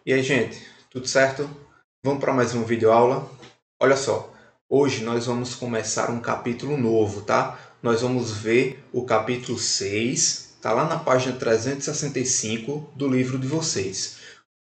E aí, gente, tudo certo? Vamos para mais uma videoaula? Olha só, hoje nós vamos começar um capítulo novo, tá? Nós vamos ver o capítulo 6, tá lá na página 365 do livro de vocês.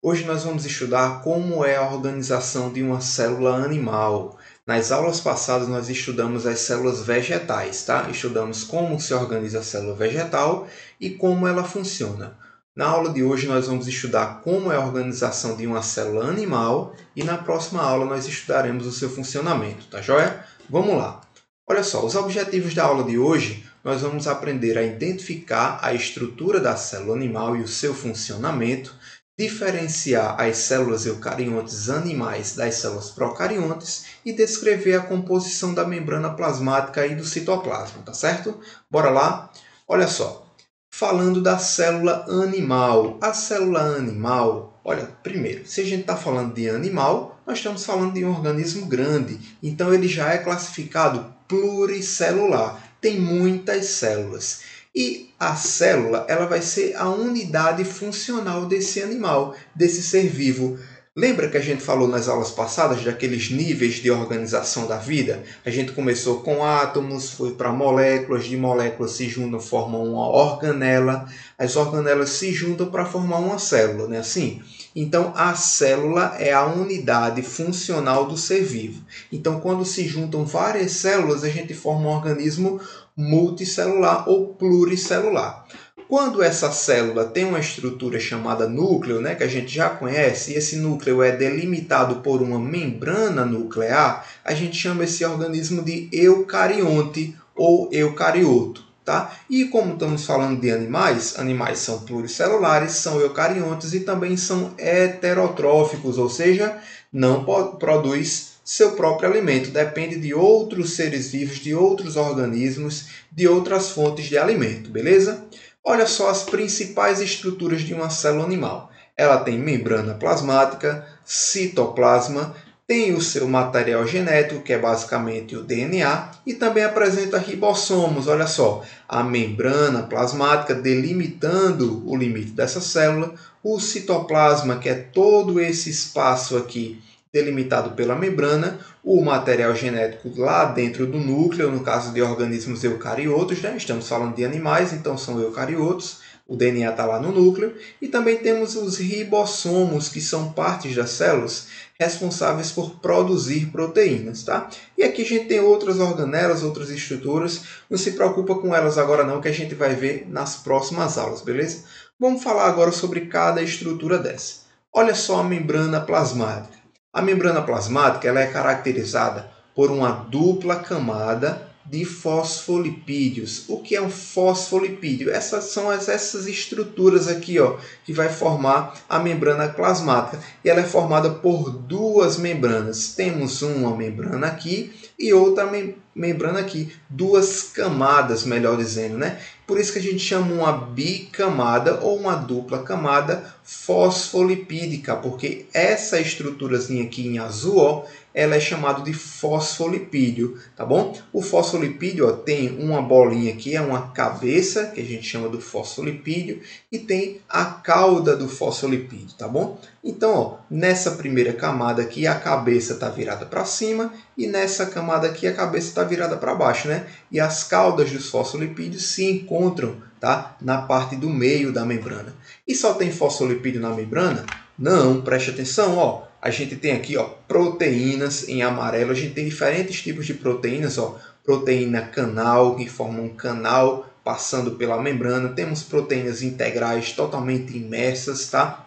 Hoje nós vamos estudar como é a organização de uma célula animal. Nas aulas passadas nós estudamos as células vegetais, tá? Estudamos como se organiza a célula vegetal e como ela funciona. Na aula de hoje nós vamos estudar como é a organização de uma célula animal e na próxima aula nós estudaremos o seu funcionamento, tá joia? Vamos lá. Olha só, os objetivos da aula de hoje, nós vamos aprender a identificar a estrutura da célula animal e o seu funcionamento, diferenciar as células eucariontes animais das células procariontes e descrever a composição da membrana plasmática e do citoplasma, tá certo? Bora lá? Olha só. Falando da célula animal. A célula animal, olha, primeiro, se a gente está falando de animal, nós estamos falando de um organismo grande. Então, ele já é classificado pluricelular. Tem muitas células. E a célula ela vai ser a unidade funcional desse animal, desse ser vivo. Lembra que a gente falou nas aulas passadas daqueles níveis de organização da vida? A gente começou com átomos, foi para moléculas, de moléculas se juntam, formam uma organela, as organelas se juntam para formar uma célula, não é assim? Então, a célula é a unidade funcional do ser vivo. Então, quando se juntam várias células, a gente forma um organismo multicelular ou pluricelular. Quando essa célula tem uma estrutura chamada núcleo, né, que a gente já conhece, e esse núcleo é delimitado por uma membrana nuclear, a gente chama esse organismo de eucarionte ou eucarioto. Tá? E como estamos falando de animais, animais são pluricelulares, são eucariontes e também são heterotróficos, ou seja, não produz seu próprio alimento, depende de outros seres vivos, de outros organismos, de outras fontes de alimento, beleza? Olha só as principais estruturas de uma célula animal. Ela tem membrana plasmática, citoplasma, tem o seu material genético, que é basicamente o DNA, e também apresenta ribossomos. Olha só, a membrana plasmática delimitando o limite dessa célula, o citoplasma, que é todo esse espaço aqui delimitado pela membrana, o material genético lá dentro do núcleo, no caso de organismos eucariotos, né? Estamos falando de animais, então são eucariotos, o DNA está lá no núcleo, e também temos os ribossomos, que são partes das células responsáveis por produzir proteínas, tá? E aqui a gente tem outras organelas, outras estruturas, não se preocupa com elas agora não, que a gente vai ver nas próximas aulas, beleza? Vamos falar agora sobre cada estrutura dessa. Olha só a membrana plasmática. A membrana plasmática ela é caracterizada por uma dupla camada de fosfolipídios. O que é um fosfolipídio? Essas são essas estruturas aqui, ó, que vai formar a membrana plasmática. E ela é formada por duas membranas. Temos uma membrana aqui e outra membrana aqui. Duas camadas, melhor dizendo, né? Por isso que a gente chama uma bicamada ou uma dupla camada fosfolipídica, porque essa estruturazinha aqui em azul, ó, ela é chamada de fosfolipídio, tá bom? O fosfolipídio ó, tem uma bolinha aqui, é uma cabeça, que a gente chama do fosfolipídio, e tem a cauda do fosfolipídio, tá bom? Então, ó, nessa primeira camada aqui, a cabeça está virada para cima, e nessa camada aqui, a cabeça está virada para baixo, né? E as caudas dos fosfolipídios se encontram, tá? Na parte do meio da membrana. E só tem fosfolipídio na membrana? Não, preste atenção, ó. A gente tem aqui, ó, proteínas em amarelo. A gente tem diferentes tipos de proteínas, ó. Proteína canal, que forma um canal passando pela membrana. Temos proteínas integrais totalmente imersas, tá?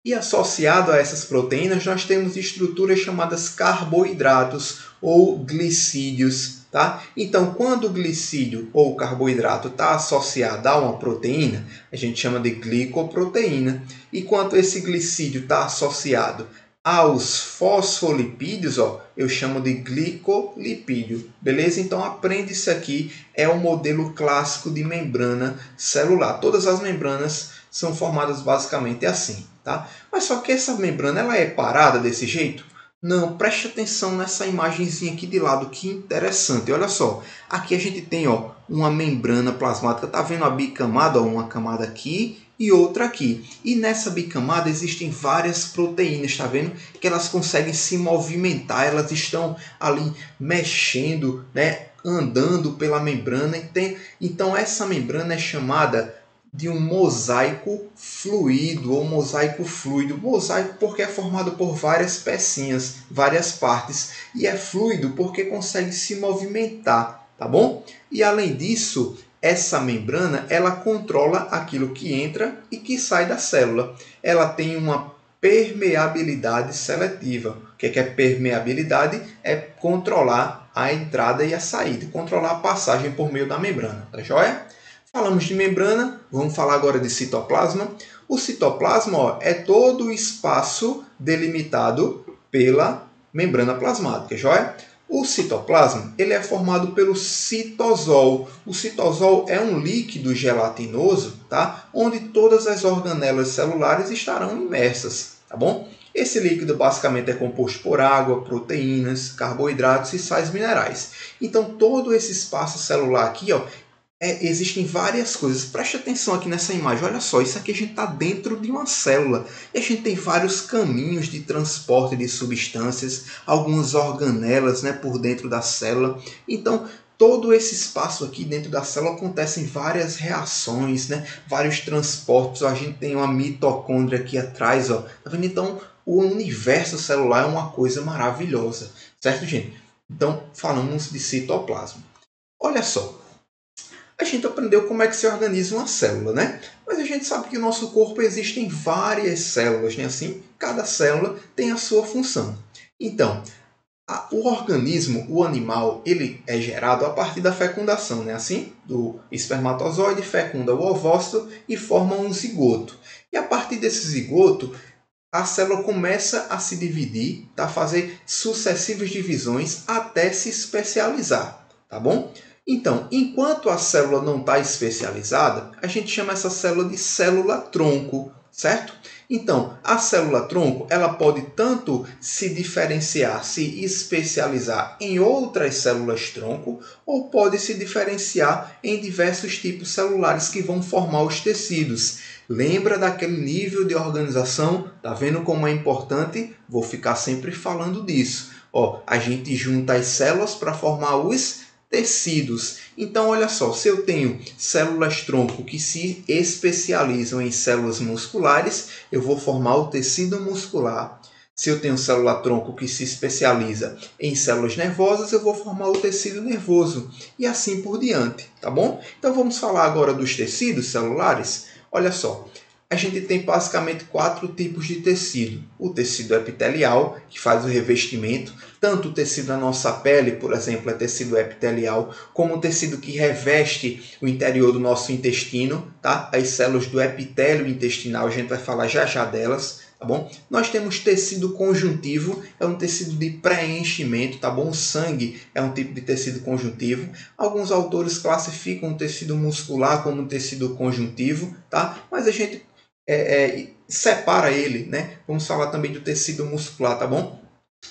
E associado a essas proteínas, nós temos estruturas chamadas carboidratos ou glicídios. Tá? Então, quando o glicídio ou carboidrato está associado a uma proteína, a gente chama de glicoproteína. E quando esse glicídio está associado aos fosfolipídios, ó, eu chamo de glicolipídio. Beleza? Então, aprende isso aqui. É o modelo clássico de membrana celular. Todas as membranas são formadas basicamente assim. Tá? Mas só que essa membrana ela é parada desse jeito? Não, preste atenção nessa imagenzinha aqui de lado, que interessante. Olha só, aqui a gente tem ó, uma membrana plasmática, tá vendo a bicamada? Ó, uma camada aqui e outra aqui. E nessa bicamada existem várias proteínas, tá vendo? Que elas conseguem se movimentar, elas estão ali mexendo, né? Andando pela membrana. Então essa membrana é chamada de um mosaico fluido ou mosaico fluido. Mosaico porque é formado por várias pecinhas, várias partes. E é fluido porque consegue se movimentar, tá bom? E além disso, essa membrana ela controla aquilo que entra e que sai da célula. Ela tem uma permeabilidade seletiva. O que é permeabilidade? É controlar a entrada e a saída, controlar a passagem por meio da membrana, tá joia? Falamos de membrana, vamos falar agora de citoplasma. O citoplasma é todo o espaço delimitado pela membrana plasmática, joia? O citoplasma ele é formado pelo citosol. O citosol é um líquido gelatinoso, tá? Onde todas as organelas celulares estarão imersas, tá bom? Esse líquido basicamente é composto por água, proteínas, carboidratos e sais minerais. Então todo esse espaço celular aqui, ó, existem várias coisas. Preste atenção aqui nessa imagem. Olha só, isso aqui a gente está dentro de uma célula. E a gente tem vários caminhos de transporte de substâncias, algumas organelas, né, por dentro da célula. Então, todo esse espaço aqui dentro da célula acontecem várias reações, né, vários transportes. A gente tem uma mitocôndria aqui atrás. Ó. Tá vendo? Então, o universo celular é uma coisa maravilhosa. Certo, gente? Então, falamos de citoplasma. Olha só. A gente aprendeu como é que se organiza uma célula, né? Mas a gente sabe que no nosso corpo existem várias células, né? Assim, cada célula tem a sua função. Então, o organismo, o animal, ele é gerado a partir da fecundação, né? Assim, do espermatozoide fecunda o ovócito e forma um zigoto. E a partir desse zigoto, a célula começa a se dividir, tá? Fazer sucessivas divisões até se especializar, tá bom? Então, enquanto a célula não está especializada, a gente chama essa célula de célula-tronco, certo? Então, a célula-tronco ela pode tanto se diferenciar, se especializar em outras células-tronco, ou pode se diferenciar em diversos tipos celulares que vão formar os tecidos. Lembra daquele nível de organização? Tá vendo como é importante? Vou ficar sempre falando disso. Ó, a gente junta as células para formar os tecidos. Então, olha só, se eu tenho células-tronco que se especializam em células musculares, eu vou formar o tecido muscular. Se eu tenho célula-tronco que se especializa em células nervosas, eu vou formar o tecido nervoso. E assim por diante, tá bom? Então, vamos falar agora dos tecidos celulares. Olha só, a gente tem basicamente 4 tipos de tecido. O tecido epitelial, que faz o revestimento. Tanto o tecido da nossa pele, por exemplo, é tecido epitelial, como o tecido que reveste o interior do nosso intestino, tá? As células do epitélio intestinal, a gente vai falar já já delas, tá bom? Nós temos tecido conjuntivo, é um tecido de preenchimento, tá bom? O sangue é um tipo de tecido conjuntivo. Alguns autores classificam o tecido muscular como um tecido conjuntivo, tá? Mas a gente separa ele, né? Vamos falar também do tecido muscular, tá bom?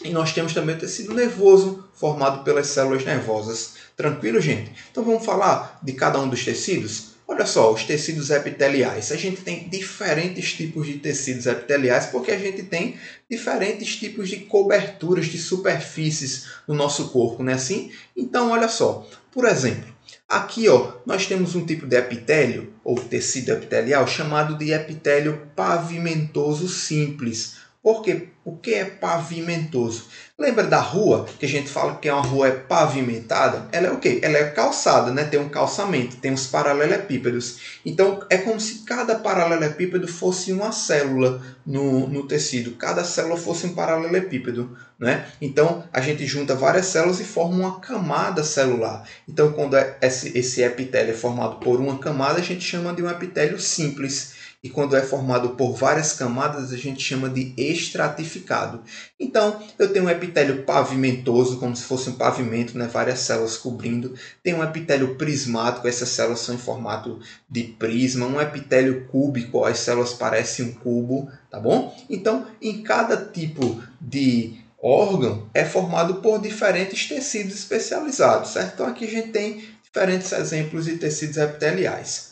E nós temos também o tecido nervoso, formado pelas células nervosas. Tranquilo, gente? Então vamos falar de cada um dos tecidos? Olha só, os tecidos epiteliais. A gente tem diferentes tipos de tecidos epiteliais porque a gente tem diferentes tipos de coberturas de superfícies no nosso corpo, né? Assim? Então, olha só. Por exemplo, aqui ó, nós temos um tipo de epitélio, ou tecido epitelial, chamado de epitélio pavimentoso simples. Por quê? O que é pavimentoso? Lembra da rua, que a gente fala que uma rua é pavimentada? Ela é o quê? Ela é calçada, né? Tem um calçamento, tem os paralelepípedos. Então, é como se cada paralelepípedo fosse uma célula no tecido. Cada célula fosse um paralelepípedo, né? Então, a gente junta várias células e forma uma camada celular. Então, quando esse epitélio é formado por uma camada, a gente chama de um epitélio simples. E quando é formado por várias camadas, a gente chama de estratificado. Então, eu tenho um epitélio pavimentoso, como se fosse um pavimento, né? Várias células cobrindo. Tem um epitélio prismático, essas células são em formato de prisma. Um epitélio cúbico, as células parecem um cubo, tá bom? Então, em cada tipo de órgão é formado por diferentes tecidos especializados, certo? Então, aqui a gente tem diferentes exemplos de tecidos epiteliais.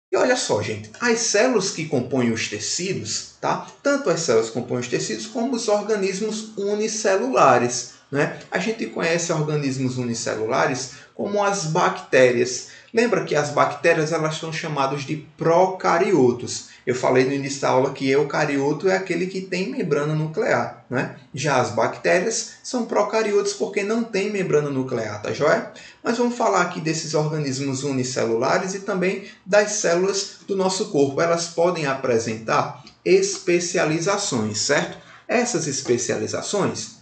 E olha só, gente, as células que compõem os tecidos, tá? Tanto as células que compõem os tecidos como os organismos unicelulares, né? A gente conhece organismos unicelulares como as bactérias. Lembra que as bactérias elas são chamadas de procariotos. Eu falei no início da aula que eucarioto é aquele que tem membrana nuclear, né? Já as bactérias são procariotos porque não tem membrana nuclear, tá joia? Mas vamos falar aqui desses organismos unicelulares e também das células do nosso corpo. Elas podem apresentar especializações, certo? Essas especializações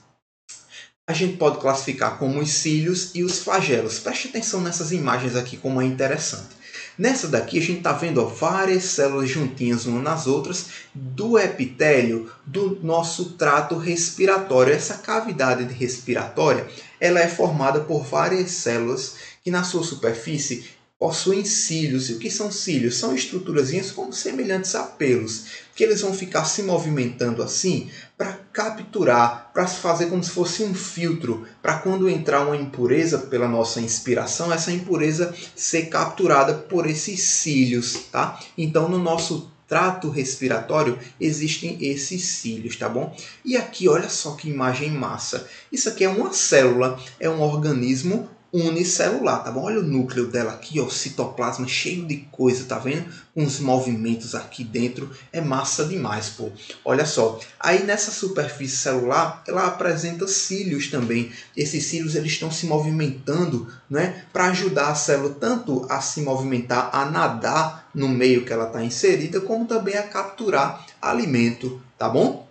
a gente pode classificar como os cílios e os flagelos. Preste atenção nessas imagens aqui, como é interessante. Nessa daqui a gente está vendo várias células juntinhas umas nas outras do epitélio do nosso trato respiratório. Essa cavidade respiratória ela é formada por várias células que na sua superfície possuem cílios. E o que são cílios? São estruturazinhas como semelhantes a pelos, que eles vão ficar se movimentando assim para capturar, para fazer como se fosse um filtro, para quando entrar uma impureza pela nossa inspiração, essa impureza ser capturada por esses cílios, tá? Então, no nosso trato respiratório existem esses cílios, tá bom? E aqui, olha só que imagem massa. Isso aqui é uma célula, é um organismo unicelular, tá bom? Olha o núcleo dela aqui, ó, citoplasma cheio de coisa, tá vendo? Com os movimentos aqui dentro, é massa demais, pô. Olha só, aí nessa superfície celular, ela apresenta cílios também. Esses cílios eles estão se movimentando, né, para ajudar a célula tanto a se movimentar, a nadar no meio que ela está inserida, como também a capturar alimento, tá bom?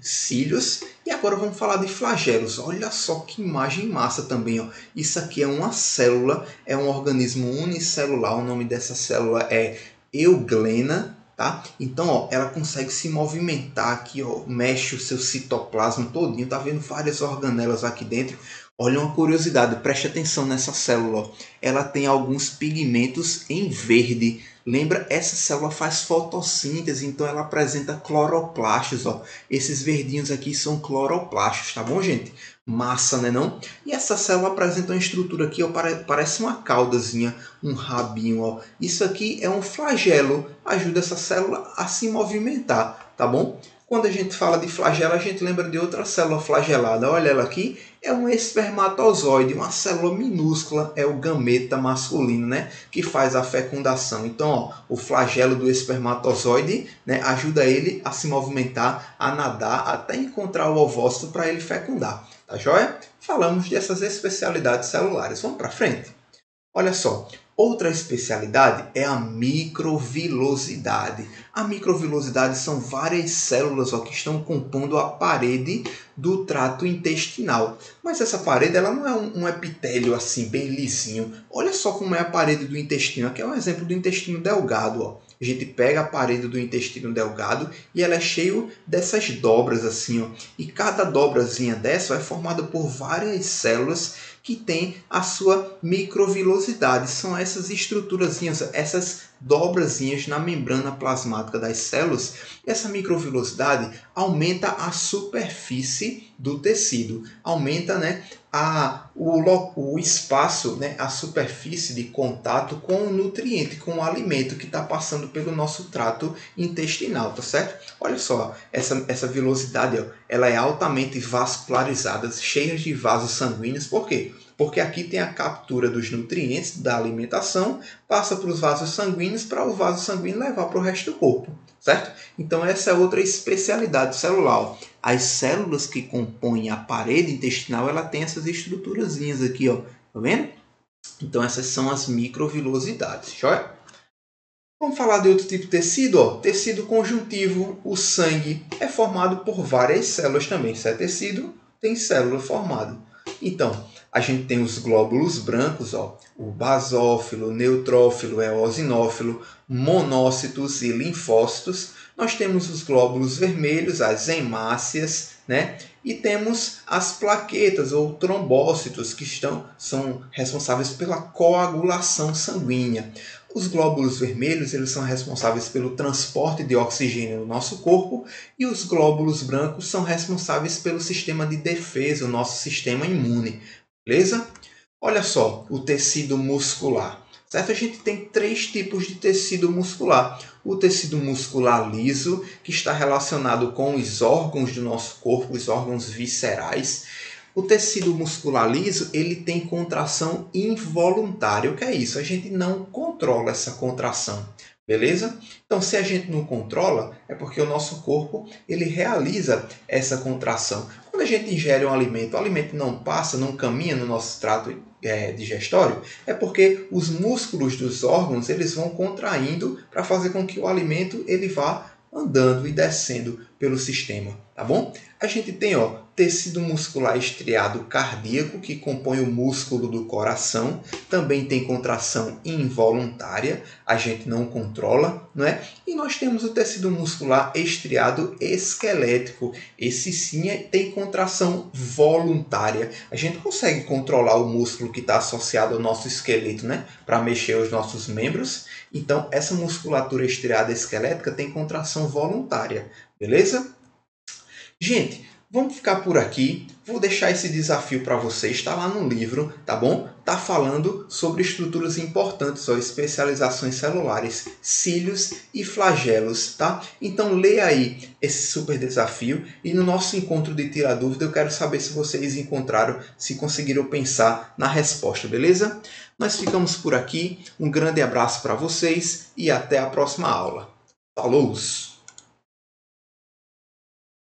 Cílios. E agora vamos falar de flagelos. Olha só que imagem massa também, ó. Isso aqui é uma célula, é um organismo unicelular. O nome dessa célula é euglena, tá? Então, ó, ela consegue se movimentar aqui, ó, mexe o seu citoplasma todinho. Tá vendo várias organelas aqui dentro? Olha uma curiosidade, preste atenção nessa célula, ó. Ela tem alguns pigmentos em verde. Lembra? Essa célula faz fotossíntese, então ela apresenta cloroplastos, ó. Esses verdinhos aqui são cloroplastos, tá bom, gente? Massa, né não? E essa célula apresenta uma estrutura aqui, ó, parece uma caudazinha, um rabinho, ó. Isso aqui é um flagelo, ajuda essa célula a se movimentar, tá bom? Quando a gente fala de flagelo, a gente lembra de outra célula flagelada. Olha ela aqui, é um espermatozoide, uma célula minúscula, é o gameta masculino, né, que faz a fecundação. Então, ó, o flagelo do espermatozoide, né, ajuda ele a se movimentar, a nadar, até encontrar o ovócito para ele fecundar. Tá joia? Falamos dessas especialidades celulares. Vamos para frente? Olha só, outra especialidade é a microvilosidade. A microvilosidade são várias células, ó, que estão compondo a parede do trato intestinal. Mas essa parede ela não é um epitélio assim, bem lisinho. Olha só como é a parede do intestino. Aqui é um exemplo do intestino delgado, ó. A gente pega a parede do intestino delgado e ela é cheia dessas dobras assim, ó. E cada dobrazinha dessa é formada por várias células que tem a sua microvilosidade. São essas estruturazinhas, essas dobrazinhas na membrana plasmática das células. Essa microvilosidade aumenta a superfície do tecido, aumenta, né, o espaço, né, a superfície de contato com o nutriente, com o alimento que está passando pelo nosso trato intestinal, tá certo? Olha só, essa vilosidade, ó, ela é altamente vascularizada, cheia de vasos sanguíneos. Por quê? Porque aqui tem a captura dos nutrientes da alimentação, passa para os vasos sanguíneos, para o vaso sanguíneo levar para o resto do corpo, certo? Então essa é outra especialidade celular. As células que compõem a parede intestinal, ela tem essas estruturazinhas aqui, ó. Tá vendo? Então essas são as microvilosidades, joia? Vamos falar de outro tipo de tecido, ó. Tecido conjuntivo, o sangue é formado por várias células também. Se é tecido, tem célula formada. Então, a gente tem os glóbulos brancos, ó, o basófilo, neutrófilo, eosinófilo, monócitos e linfócitos. Nós temos os glóbulos vermelhos, as hemácias, né? E temos as plaquetas ou trombócitos, que são responsáveis pela coagulação sanguínea. Os glóbulos vermelhos eles são responsáveis pelo transporte de oxigênio no nosso corpo e os glóbulos brancos são responsáveis pelo sistema de defesa, o nosso sistema imune. Beleza? Olha só, o tecido muscular. certo? A gente tem 3 tipos de tecido muscular. O tecido muscular liso, que está relacionado com os órgãos do nosso corpo, os órgãos viscerais. O tecido muscular liso, ele tem contração involuntária. O que é isso? A gente não controla essa contração, beleza? Então, se a gente não controla, é porque o nosso corpo ele realiza essa contração. Quando a gente ingere um alimento, o alimento não passa, não caminha no nosso trato digestório, é porque os músculos dos órgãos eles vão contraindo para fazer com que o alimento ele vá andando e descendo pelo sistema, tá bom? A gente tem tecido muscular estriado cardíaco, que compõe o músculo do coração, também tem contração involuntária, a gente não controla, não é? E nós temos o tecido muscular estriado esquelético, esse sim tem contração voluntária. A gente consegue controlar o músculo que está associado ao nosso esqueleto, né? Para mexer os nossos membros. Então, essa musculatura estriada esquelética tem contração voluntária, beleza? Gente, vamos ficar por aqui. Vou deixar esse desafio para vocês. Está lá no livro, tá bom? Está falando sobre estruturas importantes, especializações celulares, cílios e flagelos, tá? Então leia aí esse super desafio e no nosso encontro de Tira Dúvida eu quero saber se vocês encontraram, se conseguiram pensar na resposta, beleza? Nós ficamos por aqui. Um grande abraço para vocês e até a próxima aula. Falou!